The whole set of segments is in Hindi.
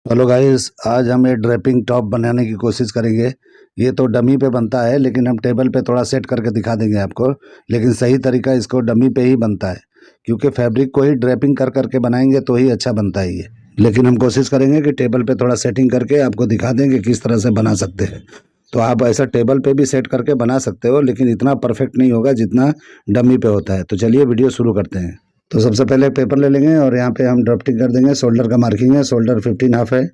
हेलो गाइस, आज हम ये ड्रेपिंग टॉप बनाने की कोशिश करेंगे। ये तो डमी पे बनता है, लेकिन हम टेबल पे थोड़ा सेट करके दिखा देंगे आपको। लेकिन सही तरीका इसको डमी पे ही बनता है, क्योंकि फैब्रिक को ही ड्रेपिंग कर करके बनाएंगे तो ही अच्छा बनता है ये। लेकिन हम कोशिश करेंगे कि टेबल पे थोड़ा सेटिंग करके आपको दिखा देंगे किस तरह से बना सकते हैं। तो आप ऐसा टेबल पे भी सेट करके बना सकते हो, लेकिन इतना परफेक्ट नहीं होगा जितना डमी पे होता है। तो चलिए वीडियो शुरू करते हैं। तो सबसे पहले पेपर ले लेंगे और यहाँ पे हम ड्राफ्टिंग कर देंगे। शोल्डर का मार्किंग है, शोल्डर 15.5 है।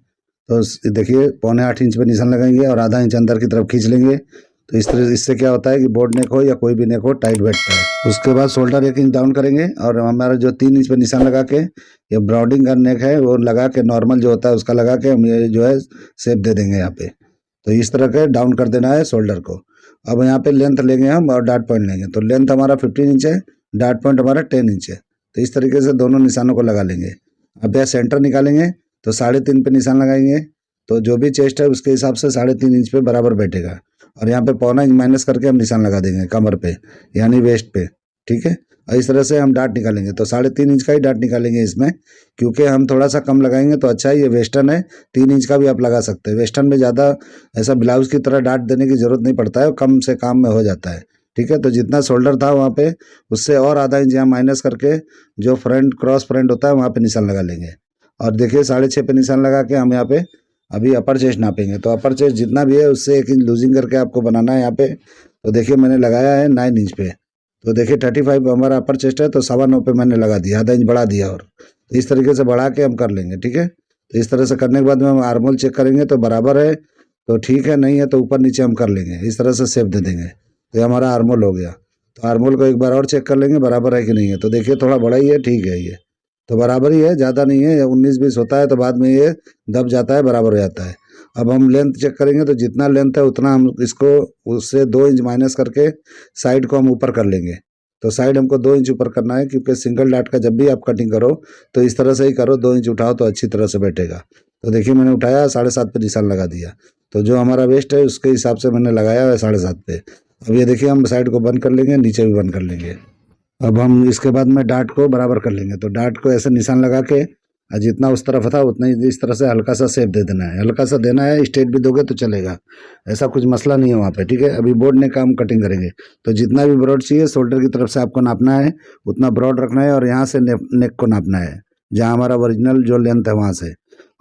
तो देखिए 0.25 इंच पे निशान लगाएंगे और आधा इंच अंदर की तरफ खींच लेंगे। तो इस तरह इससे क्या होता है कि बोर्ड नेक हो या कोई भी नेक हो, टाइट बैठता है। उसके बाद शोल्डर 1 इंच डाउन करेंगे और हमारा जो 3 इंच पे निशान लगा के ये ब्रॉडिंग का नेक है वो लगा के, नॉर्मल जो होता है उसका लगा के हम ये जो है शेप दे देंगे यहाँ पे। तो इस तरह के डाउन कर देना है शोल्डर को। अब यहाँ पे लेंथ लेंगे हम और डार्ट पॉइंट लेंगे। तो लेंथ हमारा 15 इंच है, डार्ट पॉइंट हमारा 10 इंच है। तो इस तरीके से दोनों निशानों को लगा लेंगे। अब यह सेंटर निकालेंगे तो 3.5 पे निशान लगाएंगे। तो जो भी चेस्ट है उसके हिसाब से 3.5 इंच पे बराबर बैठेगा। और यहाँ पे 0.25 इंच माइनस करके हम निशान लगा देंगे कमर पे, यानी वेस्ट पे। ठीक है, और इस तरह से हम डार्ट निकालेंगे। तो 3.5 इंच का ही डार्ट निकालेंगे इसमें, क्योंकि हम थोड़ा सा कम लगाएंगे तो अच्छा है। ये वेस्टर्न है, 3 इंच का भी आप लगा सकते हैं। वेस्टर्न में ज़्यादा ऐसा ब्लाउज की तरह डार्ट देने की जरूरत नहीं पड़ता है, कम से काम में हो जाता है। ठीक है, तो जितना शोल्डर था वहाँ पे उससे और आधा इंच यहाँ माइनस करके जो फ्रंट क्रॉस फ्रंट होता है वहाँ पे निशान लगा लेंगे। और देखिए 6.5 पे निशान लगा के हम यहाँ पे अभी अपर चेस्ट नापेंगे। तो अपर चेस्ट जितना भी है उससे 1 इंच लूजिंग करके आपको बनाना है यहाँ पे। तो देखिए मैंने लगाया है 9 इंच पे। तो देखिए 35 हमारा अपर चेस्ट है, तो 9.25 पे मैंने लगा दिया, आधा इंच बढ़ा दिया। और तो इस तरीके से बढ़ा के हम कर लेंगे। ठीक है, तो इस तरह से करने के बाद में हम आर्मोल चेक करेंगे तो बराबर है तो ठीक है, नहीं है तो ऊपर नीचे हम कर लेंगे। इस तरह से शेप दे देंगे। तो ये हमारा आर्मोल हो गया। तो आर्मोल को एक बार और चेक कर लेंगे बराबर है कि नहीं है। तो देखिए थोड़ा बड़ा ही है, ठीक है, ये तो बराबर ही है, ज़्यादा नहीं है। 19-20 होता है तो बाद में ये दब जाता है, बराबर हो जाता है। अब हम लेंथ चेक करेंगे तो जितना लेंथ है उतना हम इसको उससे 2 इंच माइनस करके साइड को हम ऊपर कर लेंगे। तो साइड हमको 2 इंच ऊपर करना है, क्योंकि सिंगल डार्ट का जब भी आप कटिंग करो तो इस तरह से ही करो, 2 इंच उठाओ तो अच्छी तरह से बैठेगा। तो देखिए मैंने उठाया, 7.5 पे निशान लगा दिया। तो जो हमारा वेस्ट है उसके हिसाब से मैंने लगाया है 7.5 पे। अब ये देखिए हम साइड को बंद कर लेंगे, नीचे भी बंद कर लेंगे। अब हम इसके बाद में डार्ट को बराबर कर लेंगे। तो डार्ट को ऐसे निशान लगा के और जितना उस तरफ था उतना ही इस तरह से हल्का सा शेप दे देना है। हल्का सा देना है, स्ट्रेट भी दोगे तो चलेगा, ऐसा कुछ मसला नहीं है वहाँ पे। ठीक है, अभी बोर्ड नेक का हम कटिंग करेंगे। तो जितना भी ब्रॉड चाहिए शोल्डर की तरफ से आपको नापना है, उतना ब्रॉड रखना है और यहाँ से नेक को नापना है, जहाँ हमारा ओरिजिनल जो लेंथ है वहाँ से।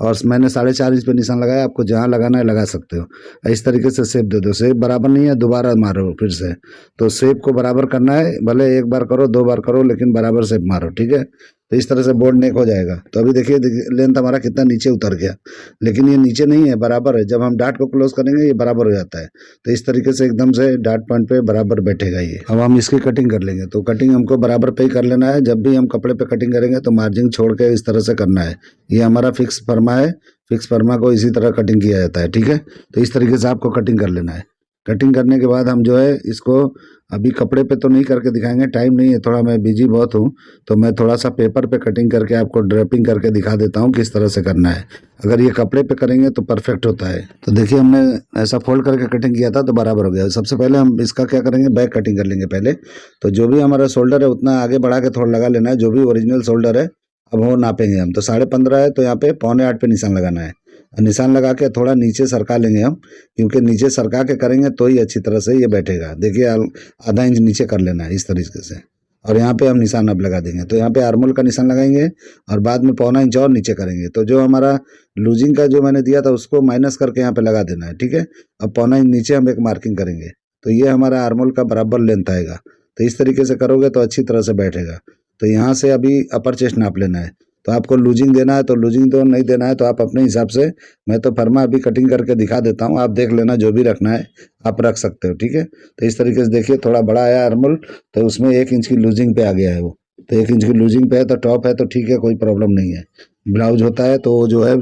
और मैंने 4.5 इंच पे निशान लगाया, आपको जहाँ लगाना है लगा सकते हो। इस तरीके से शेप दे दो। शेप बराबर नहीं है, दोबारा मारो फिर से। तो शेप को बराबर करना है, भले एक बार करो 2 बार करो, लेकिन बराबर शेप मारो। ठीक है, तो इस तरह से बोर्ड नेक हो जाएगा। तो अभी देखिए लेंथ हमारा कितना नीचे उतर गया, लेकिन ये नीचे नहीं है, बराबर है। जब हम डार्ट को क्लोज करेंगे ये बराबर हो जाता है। तो इस तरीके से एकदम से डार्ट पॉइंट पे बराबर बैठेगा ये। अब हम इसकी कटिंग कर लेंगे। तो कटिंग हमको बराबर पे ही कर लेना है। जब भी हम कपड़े पे कटिंग करेंगे तो मार्जिन छोड़ के इस तरह से करना है। ये हमारा फिक्स फर्मा है, फिक्स फर्मा को इसी तरह कटिंग किया जाता है। ठीक है, तो इस तरीके से आपको कटिंग कर लेना है। कटिंग करने के बाद हम जो है इसको अभी कपड़े पे तो नहीं करके दिखाएंगे, टाइम नहीं है, थोड़ा मैं बिजी बहुत हूँ। तो मैं थोड़ा सा पेपर पे कटिंग करके आपको ड्रेपिंग करके दिखा देता हूँ किस तरह से करना है। अगर ये कपड़े पे करेंगे तो परफेक्ट होता है। तो देखिए हमने ऐसा फोल्ड करके कटिंग किया था तो बराबर हो गया। सबसे पहले हम इसका क्या करेंगे, बैक कटिंग कर लेंगे पहले। तो जो भी हमारा शोल्डर है उतना आगे बढ़ा के थोड़ा लगा लेना है, जो भी ओरिजिनल शोल्डर है। अब वो नापेंगे हम। तो 15.5 है तो यहाँ पे 7.25 पे निशान लगाना है। निशान लगा के थोड़ा नीचे सरका लेंगे हम, क्योंकि नीचे सरका के करेंगे तो ही अच्छी तरह से ये बैठेगा। देखिए आधा इंच नीचे कर लेना है इस तरीके से। और यहाँ पे हम निशान अब लगा देंगे। तो यहाँ पे आर्मोल का निशान लगाएंगे और बाद में 0.25 इंच और नीचे करेंगे। तो जो हमारा लूजिंग का जो मैंने दिया था उसको माइनस करके यहाँ पे लगा देना है। ठीक है, अब 0.25 इंच नीचे हम एक मार्किंग करेंगे। तो ये हमारा आर्मोल का बराबर लेंथ आएगा। तो इस तरीके से करोगे तो अच्छी तरह से बैठेगा। तो यहाँ से अभी अपर चेस्ट नाप लेना है। तो आपको लूजिंग देना है तो लूजिंग दो, नहीं देना है तो आप अपने हिसाब से। मैं तो फर्मा अभी कटिंग करके दिखा देता हूँ, आप देख लेना, जो भी रखना है आप रख सकते हो। ठीक है, तो इस तरीके से देखिए थोड़ा बड़ा आया आर्मोल, तो उसमें 1 इंच की लूजिंग पे आ गया है वो। तो 1 इंच की लूजिंग पे है तो टॉप है तो ठीक है, कोई प्रॉब्लम नहीं है। ब्लाउज होता है तो जो है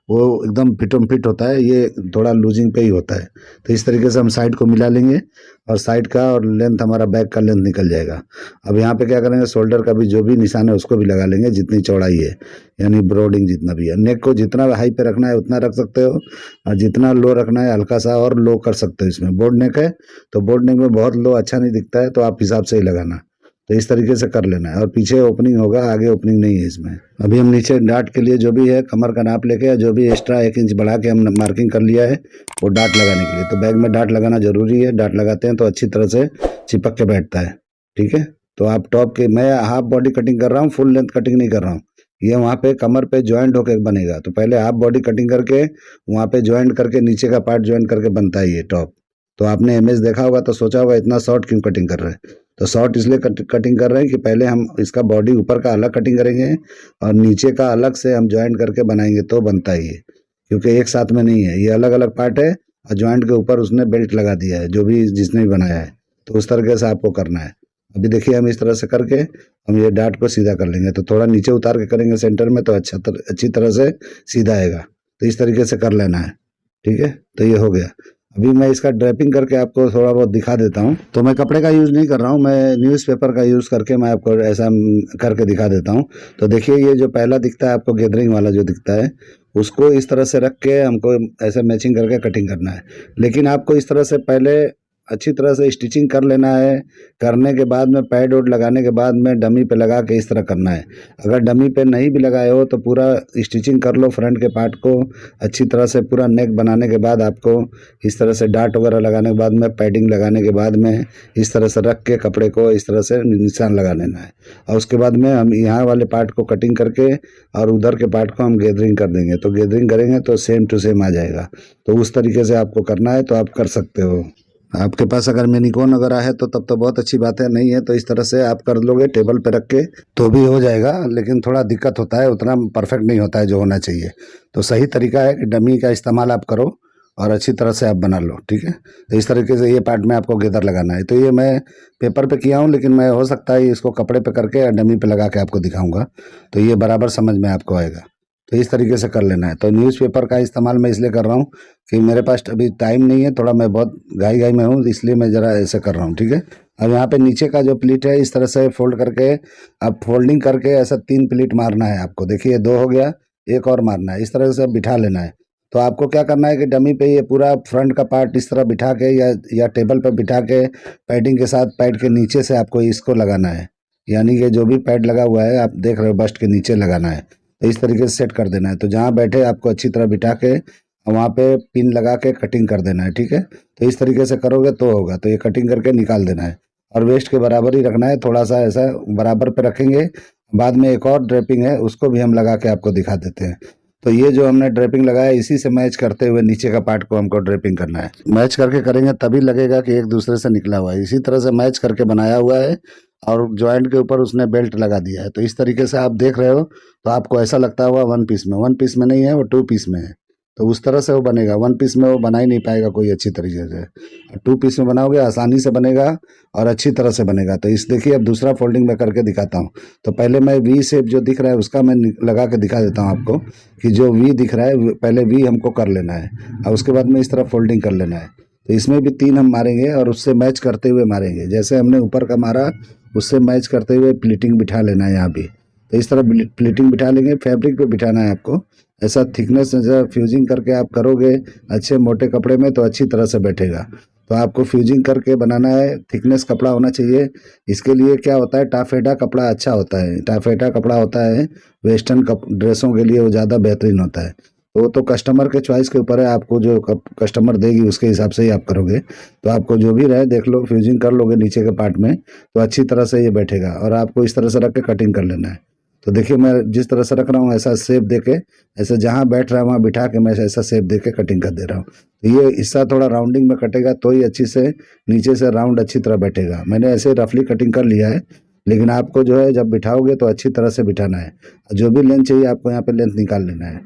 वो एकदम फिटम फिट होता है, ये थोड़ा लूजिंग पे ही होता है। तो इस तरीके से हम साइड को मिला लेंगे और साइड का और लेंथ हमारा बैक का लेंथ निकल जाएगा। अब यहाँ पे क्या करेंगे, शोल्डर का भी जो भी निशान है उसको भी लगा लेंगे, जितनी चौड़ाई है, यानी ब्रॉडिंग जितना भी है। नेक को जितना हाई पे रखना है उतना रख सकते हो, और जितना लो रखना है हल्का सा और लो कर सकते हो। इसमें बोर्ड नेक है तो बोर्ड नेक में बहुत लो अच्छा नहीं दिखता है, तो आप हिसाब से ही लगाना। तो इस तरीके से कर लेना है। और पीछे ओपनिंग होगा, आगे ओपनिंग नहीं है इसमें। अभी हम नीचे डाट के लिए जो भी है कमर का नाप लेके जो भी एक्स्ट्रा 1 इंच बढ़ा के हम मार्किंग कर लिया है वो डाट लगाने के लिए। तो बैग में डाट लगाना जरूरी है। डाट लगाते हैं तो अच्छी तरह से चिपक के बैठता है। ठीक है, तो आप टॉप के, मैं हाफ बॉडी कटिंग कर रहा हूँ, फुल लेंथ कटिंग नहीं कर रहा हूँ। ये वहाँ पे कमर पे ज्वाइंट होकर बनेगा। तो पहले हाफ बॉडी कटिंग करके वहाँ पे ज्वाइंट करके नीचे का पार्ट ज्वाइंट करके बनता है ये टॉप। तो आपने इमेज देखा होगा तो सोचा होगा इतना शॉर्ट क्यों कटिंग कर रहे हैं। तो शॉर्ट इसलिए कटिंग कर रहे हैं कि पहले हम इसका बॉडी ऊपर का अलग कटिंग करेंगे और नीचे का अलग से हम ज्वाइंट करके बनाएंगे तो बनता है ये। क्योंकि एक साथ में नहीं है, ये अलग अलग पार्ट है और ज्वाइंट के ऊपर उसने बेल्ट लगा दिया है जो भी जिसने भी बनाया है। तो उस तरीके से आपको करना है। अभी देखिए हम इस तरह से करके हम ये डाट को सीधा कर लेंगे। तो थोड़ा नीचे उतार के करेंगे सेंटर में तो अच्छी तरह से सीधा आएगा। तो इस तरीके से कर लेना है। ठीक है, तो ये हो गया। अभी मैं इसका ड्रैपिंग करके आपको थोड़ा बहुत दिखा देता हूँ। तो मैं कपड़े का यूज़ नहीं कर रहा हूँ, मैं न्यूज़पेपर का यूज़ करके मैं आपको ऐसा करके दिखा देता हूँ। तो देखिए ये जो पहला दिखता है आपको गैदरिंग वाला जो दिखता है उसको इस तरह से रख के हमको ऐसे मैचिंग करके कटिंग करना है। लेकिन आपको इस तरह से पहले अच्छी तरह से स्टिचिंग कर लेना है। करने के बाद में पैड वोड लगाने के बाद में डमी पे लगा के इस तरह करना है। अगर डमी पे नहीं भी लगाए हो तो पूरा स्टिचिंग कर लो फ्रंट के पार्ट को अच्छी तरह से। पूरा नेक बनाने के बाद आपको इस तरह से डाट वगैरह लगाने के बाद में पैडिंग लगाने के बाद में इस तरह से रख के कपड़े को इस तरह से निशान लगा लेना है। और उसके बाद में हम यहाँ वाले पार्ट को कटिंग करके और उधर के पार्ट को हम गैदरिंग कर देंगे। तो गैदरिंग करेंगे तो सेम टू सेम आ जाएगा। तो उस तरीके से आपको करना है तो आप कर सकते हो। आपके पास अगर मिनीकोन वगैरह है तो तब तो बहुत अच्छी बात है, नहीं है तो इस तरह से आप कर लोगे टेबल पे रख के तो भी हो जाएगा। लेकिन थोड़ा दिक्कत होता है, उतना परफेक्ट नहीं होता है जो होना चाहिए। तो सही तरीका है कि डमी का इस्तेमाल आप करो और अच्छी तरह से आप बना लो। ठीक है, तो इस तरीके से ये पार्ट में आपको गैदर लगाना है। तो ये मैं पेपर पे किया हूँ, लेकिन मैं हो सकता है इसको कपड़े पे करके या डमी पे लगा के आपको दिखाऊंगा तो ये बराबर समझ में आपको आएगा। तो इस तरीके से कर लेना है। तो न्यूज़पेपर का इस्तेमाल मैं इसलिए कर रहा हूँ कि मेरे पास अभी टाइम नहीं है, थोड़ा मैं बहुत घाई में हूँ, इसलिए मैं ज़रा ऐसे कर रहा हूँ। ठीक है, अब यहाँ पे नीचे का जो प्लीट है इस तरह से फोल्ड करके अब फोल्डिंग करके ऐसा 3 प्लीट मारना है आपको। देखिए 2 हो गया, एक और मारना है। इस तरह से बिठा लेना है। तो आपको क्या करना है कि डमी पे ये पूरा फ्रंट का पार्ट इस तरह बिठा के या टेबल पर बिठा के पैडिंग के साथ पैड के नीचे से आपको इसको लगाना है। यानी कि जो भी पैड लगा हुआ है आप देख रहे हो बस्ट के नीचे लगाना है। तो इस तरीके से सेट कर देना है। तो जहाँ बैठे आपको अच्छी तरह बिठा के वहाँ पे पिन लगा के कटिंग कर देना है। ठीक है, तो इस तरीके से करोगे तो होगा। तो ये कटिंग करके निकाल देना है और वेस्ट के बराबर ही रखना है, थोड़ा सा ऐसा बराबर पे रखेंगे। बाद में एक और ड्रेपिंग है उसको भी हम लगा के आपको दिखा देते हैं। तो ये जो हमने ड्रेपिंग लगाया इसी से मैच करते हुए नीचे का पार्ट को हमको ड्रेपिंग करना है। मैच करके करेंगे तभी लगेगा कि एक दूसरे से निकला हुआ है। इसी तरह से मैच करके बनाया हुआ है और जॉइंट के ऊपर उसने बेल्ट लगा दिया है। तो इस तरीके से आप देख रहे हो तो आपको ऐसा लगता हुआ 1 पीस में, 1 पीस में नहीं है वो 2 पीस में है। तो उस तरह से वो बनेगा। 1 पीस में वो बना ही नहीं पाएगा कोई अच्छी तरीके से। 2 पीस में बनाओगे आसानी से बनेगा और अच्छी तरह से बनेगा। तो इस देखिए अब दूसरा फोल्डिंग मैं करके दिखाता हूँ। तो पहले मैं वी शेप जो दिख रहा है उसका मैं लगा के दिखा देता हूँ आपको कि जो वी दिख रहा है पहले वी हमको कर लेना है और उसके बाद में इस तरह फोल्डिंग कर लेना है। तो इसमें भी 3 हम मारेंगे और उससे मैच करते हुए मारेंगे। जैसे हमने ऊपर का मारा उससे मैच करते हुए प्लीटिंग बिठा लेना है यहाँ भी। तो इस तरह प्लीटिंग बिठा लेंगे। फैब्रिक पे बिठाना है आपको। ऐसा थिकनेस ऐसा फ्यूजिंग करके आप करोगे अच्छे मोटे कपड़े में तो अच्छी तरह से बैठेगा। तो आपको फ्यूजिंग करके बनाना है, थिकनेस कपड़ा होना चाहिए। इसके लिए क्या होता है टाफेटा कपड़ा अच्छा होता है। टाफेटा कपड़ा होता है वेस्टर्न ड्रेसों के लिए वो ज़्यादा बेहतरीन होता है। वो तो कस्टमर के चॉइस के ऊपर है, आपको जो कस्टमर देगी उसके हिसाब से ही आप करोगे। तो आपको जो भी रहे देख लो, फ्यूजिंग कर लोगे नीचे के पार्ट में तो अच्छी तरह से ये बैठेगा। और आपको इस तरह से रख के कटिंग कर लेना है। तो देखिए मैं जिस तरह से रख रहा हूँ ऐसा शेप दे के, ऐसे जहाँ बैठ रहा है वहाँ बिठा के मैं ऐसा शेप दे के कटिंग कर दे रहा हूँ। तो ये हिस्सा थोड़ा राउंडिंग में कटेगा तो ही अच्छी से नीचे से राउंड अच्छी तरह बैठेगा। मैंने ऐसे रफली कटिंग कर लिया है, लेकिन आपको जो है जब बिठाओगे तो अच्छी तरह से बिठाना है। जो भी लेंथ चाहिए आपको यहाँ पे लेंथ निकाल लेना है।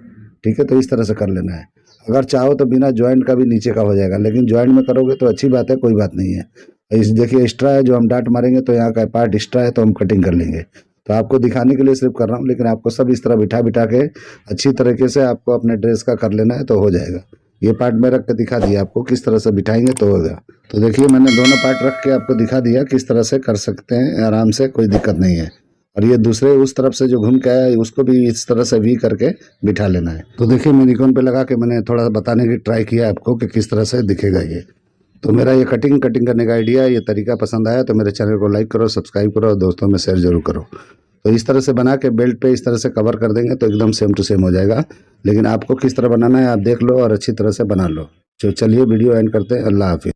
ठीक है, तो इस तरह से कर लेना है। अगर चाहो तो बिना जॉइंट का भी नीचे का हो जाएगा, लेकिन जॉइंट में करोगे तो अच्छी बात है, कोई बात नहीं है। इस देखिए एक्स्ट्रा है जो हम डाट मारेंगे तो यहाँ का पार्ट एक्स्ट्रा है तो हम कटिंग कर लेंगे। तो आपको दिखाने के लिए सिर्फ कर रहा हूँ, लेकिन आपको सब इस तरह बिठा बिठा के अच्छी तरीके से आपको अपने ड्रेस का कर लेना है तो हो जाएगा। ये पार्ट मैं रख के दिखा दिया आपको किस तरह से बिठाएंगे तो होगा। तो देखिए मैंने दोनों पार्ट रख के आपको दिखा दिया किस तरह से कर सकते हैं आराम से, कोई दिक्कत नहीं है। और ये दूसरे उस तरफ से जो घूम के आया है उसको भी इस तरह से वी करके बिठा लेना है। तो देखिए मैं निकॉन पे लगा के मैंने थोड़ा सा बताने की ट्राई किया आपको कि किस तरह से दिखेगा ये। तो मेरा ये कटिंग करने का आइडिया, ये तरीका पसंद आया तो मेरे चैनल को लाइक करो, सब्सक्राइब करो और दोस्तों में शेयर जरूर करो। तो इस तरह से बना के बेल्ट पे इस तरह से कवर कर देंगे तो एकदम सेम टू सेम हो जाएगा। लेकिन आपको किस तरह बनाना है आप देख लो और अच्छी तरह से बना लो। चलिए वीडियो एंड करते हैं। अल्लाह हाफिज़।